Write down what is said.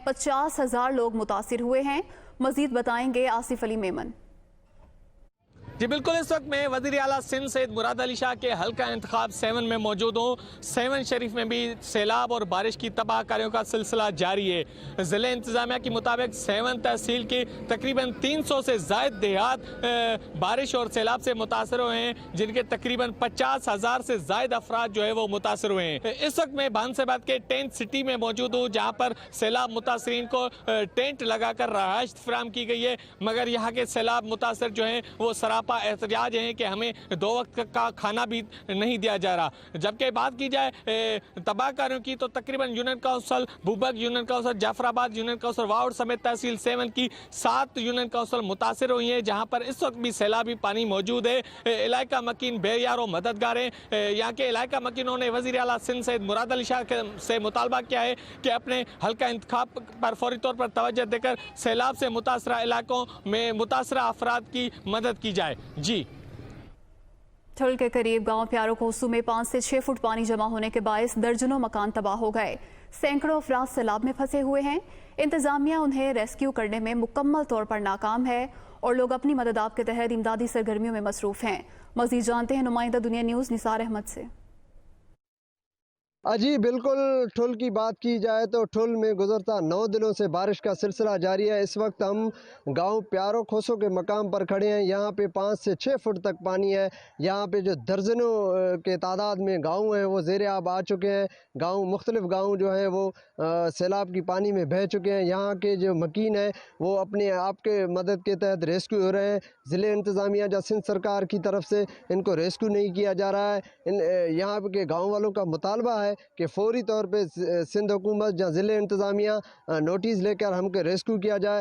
50,000 लोग मुतासिर हुए हैं। मजीद बताएंगे आसिफ अली मेमन। जी बिल्कुल, इस वक्त मैं वज़ीर आला सिंध सैयद मुराद अली शाह के हल्का इंतखाब 7 में मौजूद हूँ। 7 शरीफ में भी सैलाब और बारिश की तबाहकारियों का सिलसिला जारी है। ज़िले इंतज़ामिया के मुताबिक 7 तहसील के तकरीबन 300 से ज़ायद देहात बारिश और सैलाब से मुतासर हुए हैं, जिनके तकरीबन 50,000 से ज़ायद अफराद जो है वो मुतासर हुए हैं। इस वक्त मैं बानसाबाद के टेंट सिटी में मौजूद हूँ, जहाँ पर सैलाब मुतासरीन को टेंट लगाकर रहायश फराहम की गई है, मगर यहाँ के सैलाब मुतासर जो हैं वो सरापा एहतजाज है कि हमें 2 वक्त का खाना भी नहीं दिया जा रहा। जबकि बात की जाए तबाहकारियों की तो तकरीबन union council Bhubak, union council Jafarabad, union council वाउड समेत तहसील 7 की 7 यूनियन काउंसिल मुतासर हुई हैं, जहाँ पर इस वक्त भी सैलाबी पानी मौजूद है। इलाका मकीन बेयार और मददगार हैं। यहाँ के इलाका मकीनों ने वज़ीर आला सिंध सैयद मुराद अली शाह से मुतालबा किया है कि अपने हल्का इंतखाब पर फौरी तौर पर तवज्जो देकर सैलाब से मुतासरा इलाकों में मुतासरा अफराद की मदद की जाए। जी, ठुल के करीब गांव प्यारो कोसू में 5 से 6 फुट पानी जमा होने के बायस दर्जनों मकान तबाह हो गए। सैकड़ों अफराद सैलाब में फंसे हुए हैं। इंतजामिया उन्हें रेस्क्यू करने में मुकम्मल तौर पर नाकाम है और लोग अपनी मदद आप के तहत इमदादी सरगर्मियों में मसरूफ हैं। मजीद जानते हैं नुमाइंदा दुनिया न्यूज़ निसार अहमद से। जी बिल्कुल, ठुल की बात की जाए तो ठुल में गुज़रता 9 दिनों से बारिश का सिलसिला जारी है। इस वक्त हम गांव प्यारो खोसो के मकाम पर खड़े हैं। यहाँ पे 5 से 6 फुट तक पानी है। यहाँ पे जो दर्जनों के तादाद में गांव हैं वो ज़ेरे आब आ चुके हैं। गांव मुख्तलिफ गांव जो हैं वो सैलाब की पानी में बह चुके हैं। यहाँ के जो मकीन हैं वो अपने आप के मदद के तहत रेस्क्यू हो रहे हैं। ज़िले इंतज़ामिया या सिंध सरकार की तरफ से इनको रेस्क्यू नहीं किया जा रहा है। यहाँ के गाँव वालों का मुतालबा है कि फौरी तौर पे सिंध हुकूमत या ज़िले इंतज़ामिया नोटिस लेकर हमको रेस्क्यू किया जाए।